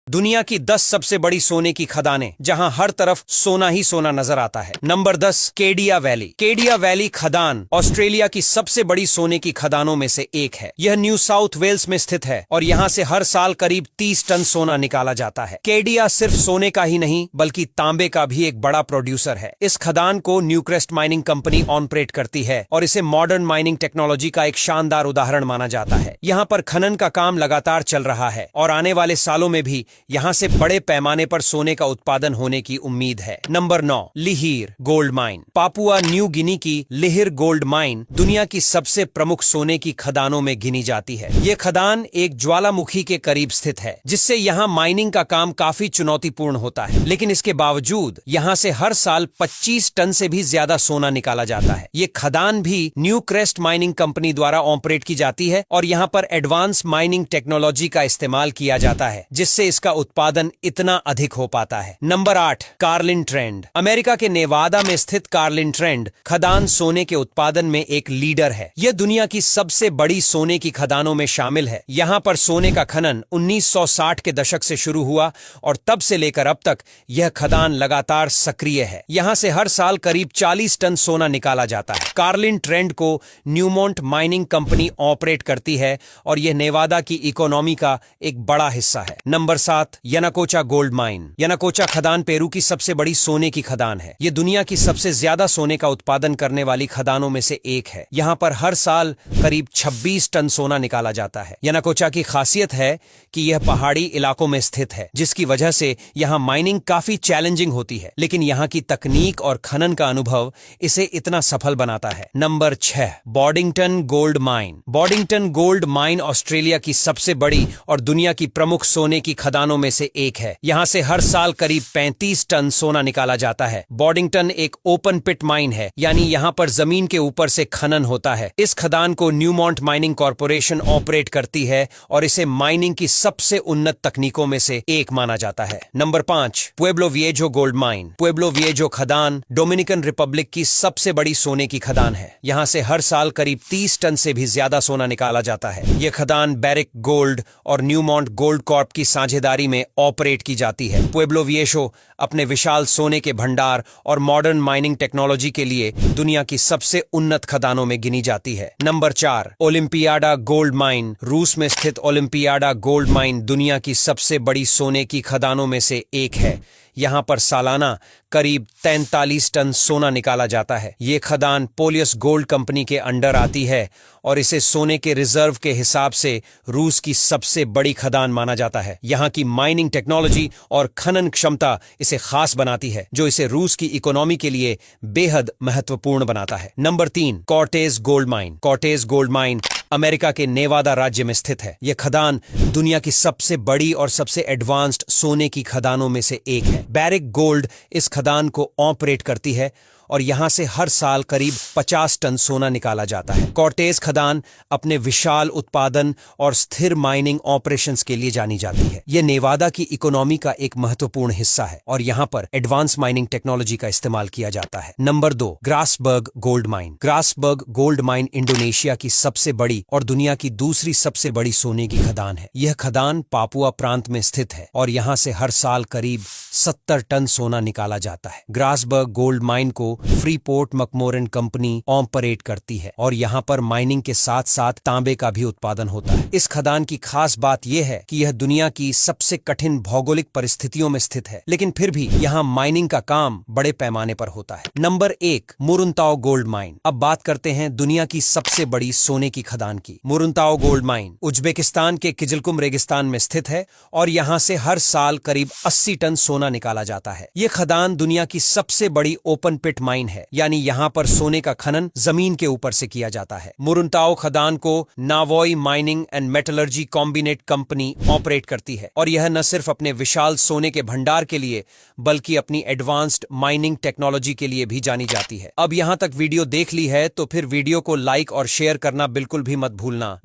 दुनिया की 10 सबसे बड़ी सोने की खदानें जहां हर तरफ सोना ही सोना नजर आता है। Number 10, Kedia valley. Kedia valley खदान ऑस्ट्रेलिया की सबसे बड़ी सोने की खदानों में से एक है। यह न्यू साउथ वेल्स में स्थित है और यहां से हर साल करीब 30 टन सोना निकाला जाता है। केडिया सिर्फ सोने का ही नहीं बल्कि तांबे का भी एक बड़ा प्रोड्यूसर है। इस खदान को न्यूक्रेस्ट माइनिंग कंपनी ऑपरेट करती है और इसे मॉडर्न माइनिंग टेक्नोलॉजी का एक शानदार उदाहरण माना जाता है। यहाँ पर खनन का काम लगातार चल रहा है और आने वाले सालों में भी यहाँ से बड़े पैमाने पर सोने का उत्पादन होने की उम्मीद है। Number 9, Lihir gold mine. Papua New Guinea की लिहिर गोल्ड माइन दुनिया की सबसे प्रमुख सोने की खदानों में गिनी जाती है। ये खदान एक ज्वालामुखी के करीब स्थित है, जिससे यहाँ माइनिंग का काम काफी चुनौतीपूर्ण होता है, लेकिन इसके बावजूद यहाँ से हर साल 25 टन से भी ज्यादा सोना निकाला जाता है। ये खदान भी न्यू क्रेस्ट माइनिंग कंपनी द्वारा ऑपरेट की जाती है और यहाँ पर एडवांस माइनिंग टेक्नोलॉजी का इस्तेमाल किया जाता है, जिससे इसका उत्पादन इतना अधिक हो पाता है। Number 8, Carlin trend. अमेरिका के नेवादा में स्थित कार्लिन ट्रेंड खदान सोने के उत्पादन में एक लीडर है। यह दुनिया की सबसे बड़ी सोने की खदानों में शामिल है। यहाँ पर सोने का खनन 1960 के दशक से शुरू हुआ और तब से लेकर अब तक यह खदान लगातार सक्रिय है। यहाँ से हर साल करीब 40 टन सोना निकाला जाता है। कार्लिन ट्रेंड को न्यूमोंट माइनिंग कंपनी ऑपरेट करती है और यह नेवादा की इकोनॉमी का एक बड़ा हिस्सा है। Number 7, Yanacocha gold mine. Yanacocha खदान पेरू की सबसे बड़ी सोने की खदान है। यह दुनिया की सबसे ज्यादा सोने का उत्पादन करने वाली खदानों में से एक है। यहाँ पर हर साल करीब 26 टन सोना निकाला जाता है। यनाकोचा की खासियत है कि यह पहाड़ी इलाकों में स्थित है, जिसकी वजह से यहाँ माइनिंग काफी चैलेंजिंग होती है, लेकिन यहाँ की तकनीक और खनन का अनुभव इसे इतना सफल बनाता है। Number 6, Boddington gold mine. Boddington gold mine Australia की सबसे बड़ी और दुनिया की प्रमुख सोने की खदानों में से एक है। यहाँ से हर साल करीब 35 टन सोना निकाला जाता है। बॉडिंगटन एक ओपन पिट माइन है, यानी यहाँ पर जमीन के ऊपर से खनन होता है। इस खदान को न्यूमॉन्ट माइनिंग कॉरपोरेशन ऑपरेट करती है और इसे माइनिंग की सबसे उन्नत तकनीकों में से एक माना जाता है। Number 5, Pueblo Viejo gold mine. Pueblo Viejo खदान डोमिनिकन रिपब्लिक की सबसे बड़ी सोने की खदान है। यहाँ से हर साल करीब 30 टन से भी ज्यादा सोना निकाला जाता है। यह खदान बैरिक गोल्ड और न्यूमॉन्ट गोल्ड कॉर्प की साझेदारी में ऑपरेट की जाती है। पुएब्लो विएजो अपने विशाल सोने के भंडार और मॉडर्न माइनिंग टेक्नोलॉजी के लिए दुनिया की सबसे उन्नत खदानों में गिनी जाती है। Number 4, Olimpiada gold mine. रूस में स्थित ओलिम्पियाडा गोल्ड माइन दुनिया की सबसे बड़ी सोने की खदानों में से एक है। यहाँ पर सालाना करीब 43 टन सोना निकाला जाता है। ये खदान पोलियस गोल्ड कंपनी के अंडर आती है और इसे सोने के रिजर्व के हिसाब से रूस की सबसे बड़ी खदान माना जाता है। यहाँ की माइनिंग टेक्नोलॉजी और खनन क्षमता इसे खास बनाती है, जो इसे रूस की इकोनॉमी के लिए बेहद महत्वपूर्ण बनाता है। Number 3, Cortez gold mine. Cortez gold mine America के नेवादा राज्य में स्थित है। यह खदान दुनिया की सबसे बड़ी और सबसे एडवांस्ड सोने की खदानों में से एक है। बैरिक गोल्ड इस खदान को ऑपरेट करती है और यहां से हर साल करीब 50 टन सोना निकाला जाता है। कॉर्टेज खदान अपने विशाल उत्पादन और स्थिर माइनिंग ऑपरेशंस के लिए जानी जाती है। यह नेवादा की इकोनॉमी का एक महत्वपूर्ण हिस्सा है और यहां पर एडवांस माइनिंग टेक्नोलॉजी का इस्तेमाल किया जाता है। Number 2, Grasberg gold mine. Grasberg gold mine Indonesia की सबसे बड़ी और दुनिया की दूसरी सबसे बड़ी सोने की खदान है। यह खदान पापुआ प्रांत में स्थित है और यहां से हर साल करीब 70 टन सोना निकाला जाता है। ग्रासबर्ग गोल्ड माइन को फ्रीपोर्ट मैकमोरन कंपनी ऑपरेट करती है और यहाँ पर माइनिंग के साथ साथ तांबे का भी उत्पादन होता है। इस खदान की खास बात यह है कि यह दुनिया की सबसे कठिन भौगोलिक परिस्थितियों में स्थित है, लेकिन फिर भी यहाँ माइनिंग का काम बड़े पैमाने पर होता है। Number 1, Muruntau gold mine. अब बात करते हैं दुनिया की सबसे बड़ी सोने की खदान की। मुरुंताओ गोल्ड माइन उज्बेकिस्तान के किजलकुम रेगिस्तान में स्थित है और यहाँ से हर साल करीब 80 टन सोना निकाला जाता है। ये खदान दुनिया की सबसे बड़ी ओपन पिट माइन है, यानी यहाँ पर सोने का खनन जमीन के ऊपर से किया जाता है। मुरुंताओ खदान को Navoi mining and metallurgy combinat company operate करती है और यह न सिर्फ अपने विशाल सोने के भंडार के लिए बल्कि अपनी एडवांस्ड माइनिंग टेक्नोलॉजी के लिए भी जानी जाती है। अब यहाँ तक वीडियो देख ली है तो फिर वीडियो को लाइक और शेयर करना बिल्कुल भी मत भूलना।